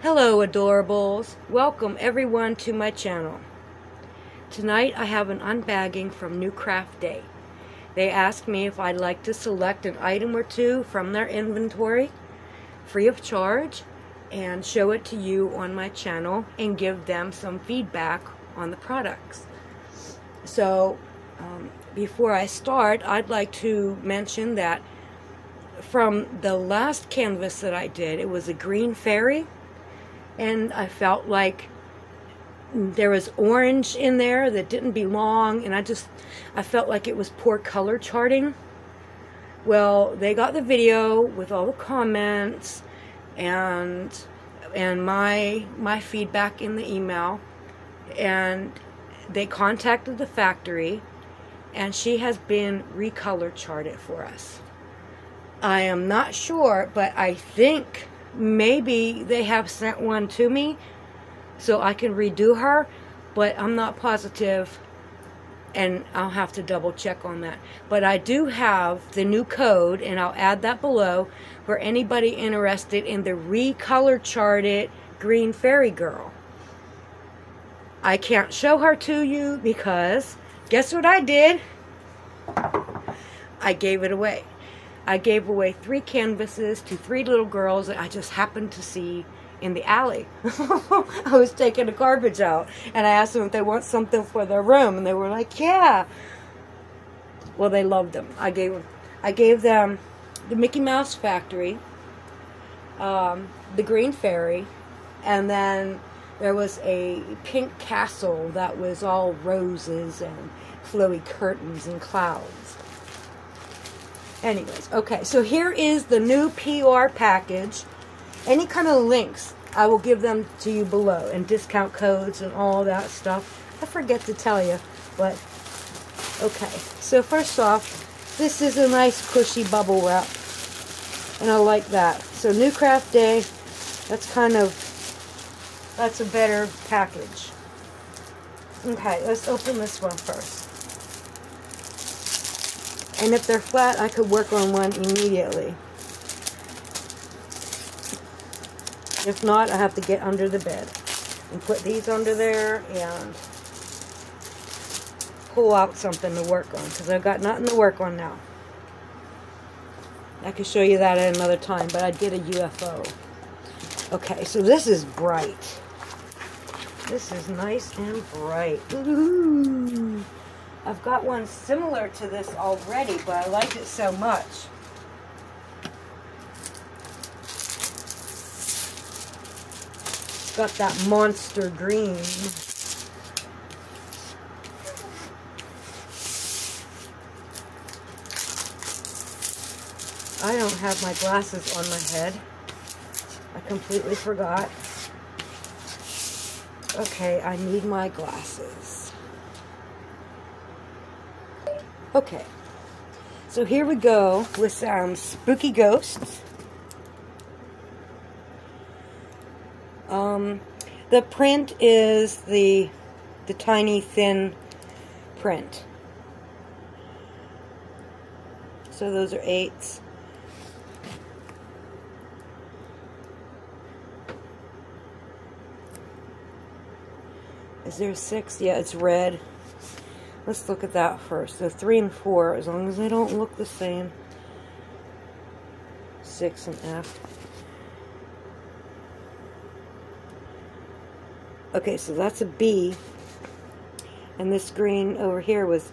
Hello adorables, welcome everyone to my channel. Tonight I have an unbagging from New Craft Day. They asked me if I'd like to select an item or two from their inventory free of charge and show it to you on my channel and give them some feedback on the products. So before I start, I'd like to mention that from the last canvas that I did, it was a green fairy. And I felt like there was orange in there that didn't belong, and I felt like it was poor color charting. Well, they got the video with all the comments and my feedback in the email, and they contacted the factory, and she has been recolor charted for us. I am not sure, but I think maybe they have sent one to me so I can redo her, but I'm not positive, and I'll have to double check on that. But I do have the new code, and I'll add that below for anybody interested in the recolor charted green fairy girl. I can't show her to you because guess what I did? I gave it away. I gave away 3 canvases to 3 little girls that I just happened to see in the alley. I was taking the garbage out, and I asked them if they want something for their room, and they were like, yeah. Well, they loved them. I gave them the Mickey Mouse Factory, the Green Fairy, and then there was a pink castle that was all roses and flowy curtains and clouds. Anyways, okay, so here is the new PR package. Any kind of links, I will give them to you below, and discount codes and all that stuff. I forget to tell you, but okay. So first off, this is a nice cushy bubble wrap, and I like that. So New Craft Day, that's a better package. Okay, let's open this one first. And if they're flat, I could work on one immediately. If not, I have to get under the bed and put these under there and pull out something to work on, because I've got nothing to work on now. I could show you that at another time, but I did a UFO. Okay, so this is bright. This is nice and bright. Ooh. I've got one similar to this already, but I like it so much. Got that monster green. I don't have my glasses on my head. I completely forgot. Okay, I need my glasses. Okay, so here we go with some spooky ghosts. The print is the tiny thin print. So those are 8s. Is there a 6? Yeah, it's red. Let's look at that first. So 3 and 4, as long as they don't look the same. 6 and F. Okay, so that's a B. And this green over here was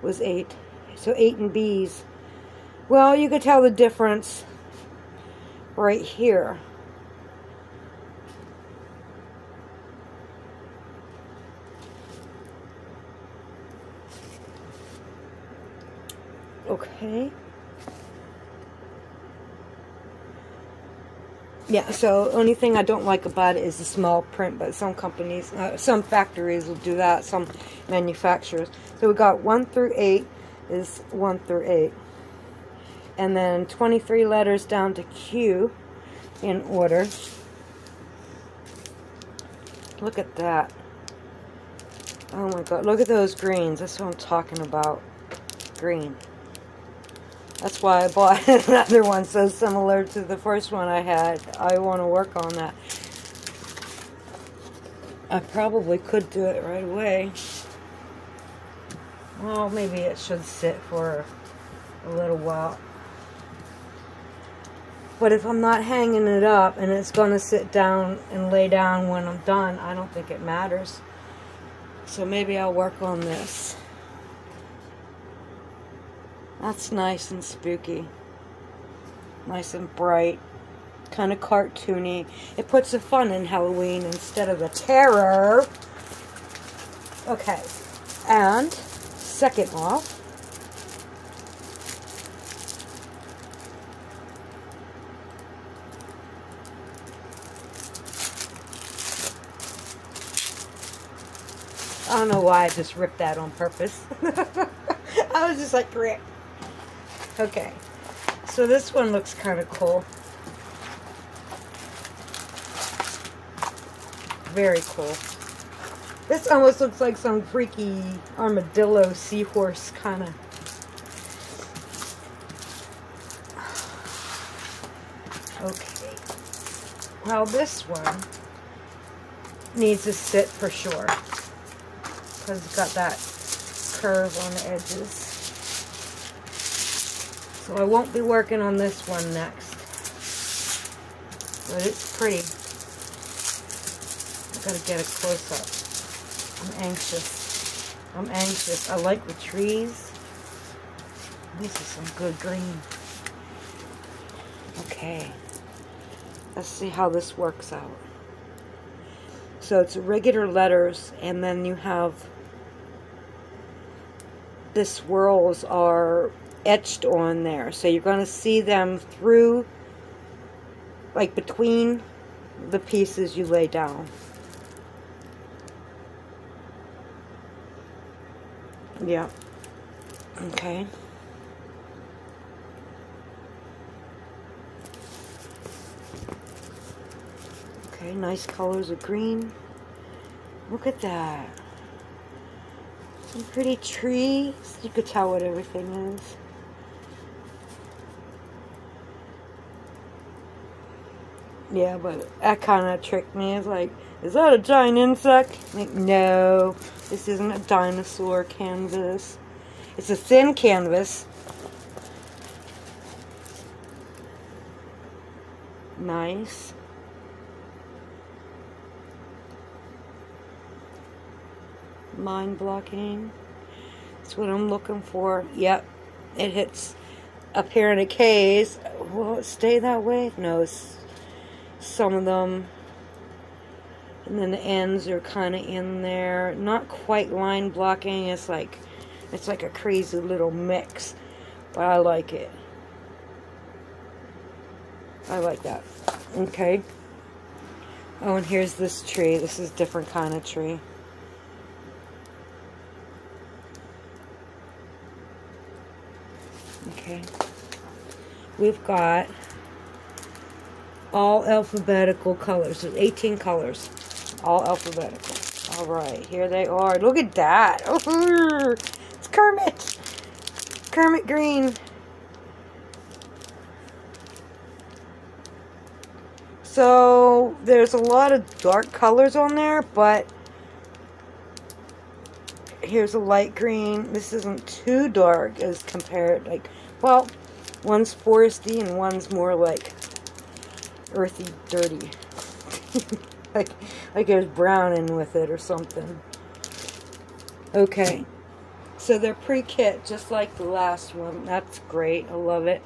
8. So 8 and B's. Well, you could tell the difference right here. Okay. Yeah, so only thing I don't like about it is the small print, but some companies, some factories will do that, some manufacturers. So we got 1 through 8 is 1 through 8. And then 23 letters down to Q in order. Look at that. Oh my God, look at those greens. That's what I'm talking about. Green. That's why I bought another one so similar to the first one I had. I want to work on that. I probably could do it right away. Well, maybe it should sit for a little while. But if I'm not hanging it up and it's going to sit down and lay down when I'm done, I don't think it matters. So maybe I'll work on this. That's nice and spooky. Nice and bright. Kind of cartoony. It puts the fun in Halloween instead of the terror. Okay. And second off, I don't know why I just ripped that on purpose. I was just like, rip. Okay, so this one looks kind of cool. Very cool. This almost looks like some freaky armadillo seahorse kind of. Okay. Well, this one needs to sit for sure, because it's got that curve on the edges. So I won't be working on this one next. But it's pretty. I gotta get a close up. I'm anxious. I'm anxious. I like the trees. This is some good green. Okay. Let's see how this works out. So it's regular letters, and then you have the swirls are etched on there. So you're going to see them through, like between the pieces you lay down. Yeah. Okay. Okay, nice colors of green. Look at that. Some pretty trees. You could tell what everything is. Yeah, but that kind of tricked me. It's like, is that a giant insect? Like, no, this isn't a dinosaur canvas. It's a thin canvas. Nice. Mind blocking. That's what I'm looking for. Yep, it hits up here in a case. Will it stay that way? No, some of them. And then the ends are kind of in there. Not quite line blocking. It's like a crazy little mix. But I like it. I like that. Okay. Oh, and here's this tree. This is a different kind of tree. Okay. We've got all alphabetical colors. There's 18 colors. All alphabetical. Alright, here they are. Look at that. Oh, it's Kermit. Kermit green. So, there's a lot of dark colors on there, but here's a light green. This isn't too dark as compared, like, well, one's foresty and one's more like earthy, dirty. like there's brown in with it or something. Okay. So they're pre-kit, just like the last one. That's great. I love it.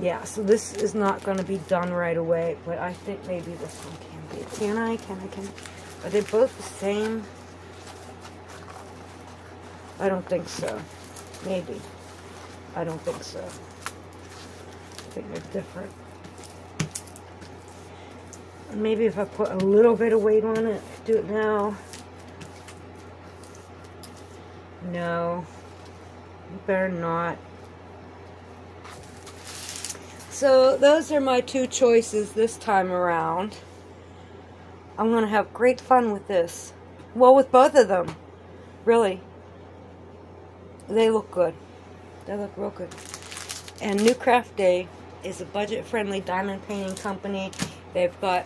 Yeah, so this is not going to be done right away, but I think maybe this one can be. Can I? Are they both the same? I don't think so. Maybe. I don't think so. I think they're different. Maybe if I put a little bit of weight on it, do it now. No. You better not. So those are my two choices this time around. I'm going to have great fun with this. Well, with both of them. Really. They look good. They look real good. And New Craft Day is a budget-friendly diamond painting company. They've got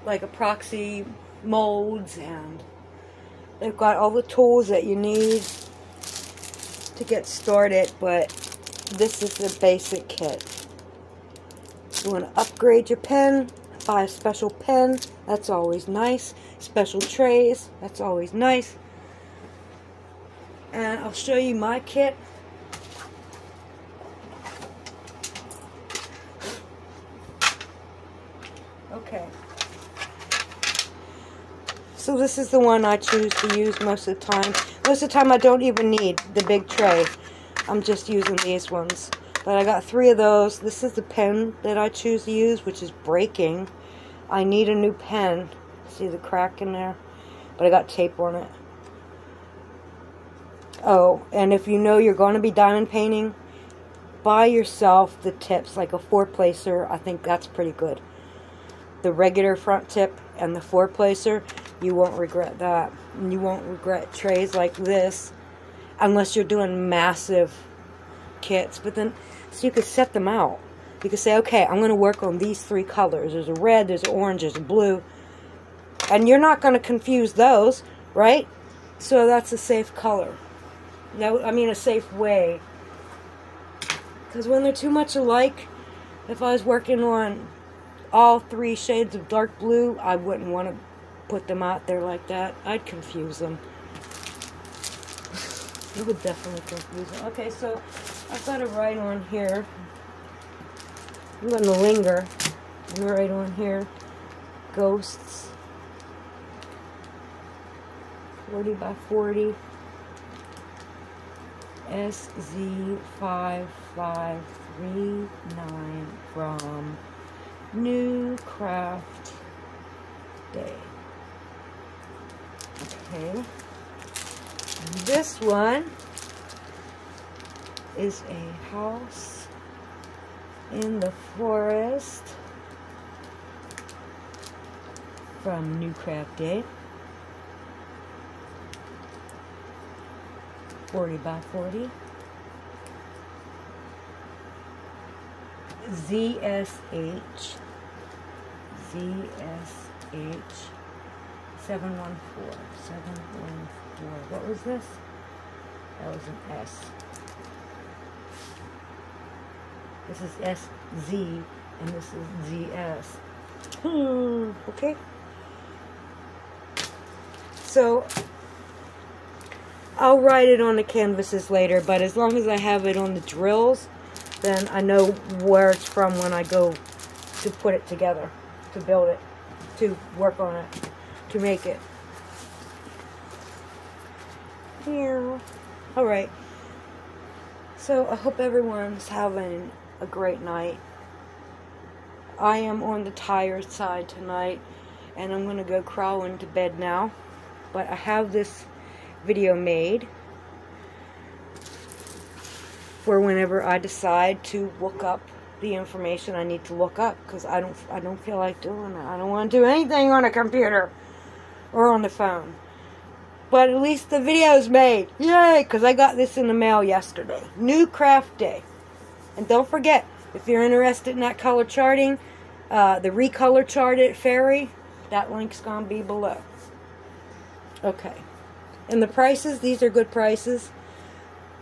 like epoxy molds, and they've got all the tools that you need to get started, but this is the basic kit. You want to upgrade your pen, buy a special pen, that's always nice. Special trays, that's always nice. And I'll show you my kit. Okay. So this is the one I choose to use most of the time. Most of the time I don't even need the big tray. I'm just using these ones. But I got 3 of those. This is the pen that I choose to use, which is breaking. I need a new pen. See the crack in there? But I got tape on it. Oh, and if you know you're going to be diamond painting, buy yourself the tips, like a 4-placer. I think that's pretty good. The regular front tip and the 4-placer, you won't regret that. And you won't regret trays like this unless you're doing massive kits. But then, so you could set them out. You could say, okay, I'm going to work on these 3 colors. There's a red, there's an orange, there's a blue. And you're not going to confuse those, right? So that's a safe color. No, I mean a safe way. Because when they're too much alike, if I was working on all 3 shades of dark blue, I wouldn't want to put them out there like that. I'd confuse them. It would definitely confuse them. Okay, so I've got to write on here. I'm going to linger. I'm going to write on here. Ghosts. 40 by 40. SZ5539 from New Craft Day. Okay. And this one is a house in the forest from New Craft Day. 40 by 40. ZSH 714. What was this? That was an S. This is SZ and this is ZS. Okay. So I'll write it on the canvases later, but as long as I have it on the drills, then I know where it's from when I go to put it together, to build it, to work on it, to make it. Here. Alright. So I hope everyone's having a great night. I am on the tired side tonight, and I'm going to go crawl into bed now. But I have this video made for whenever I decide to look up the information I need to look up, because I don't feel like doing it. I don't want to do anything on a computer or on the phone. But at least the video's made. Yay! Because I got this in the mail yesterday. New Craft Day. And don't forget, if you're interested in that color charting, the recolor charted fairy, that link's going to be below. Okay. And the prices, these are good prices.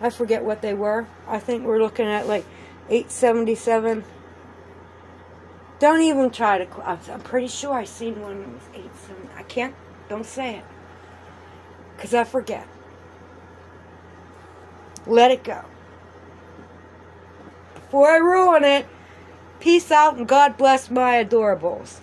I forget what they were. I think we're looking at like $8.77. Don't even try to... I'm pretty sure I seen one that was $8.70. I can't... Don't say it. Because I forget. Let it go. Before I ruin it, peace out and God bless my adorables.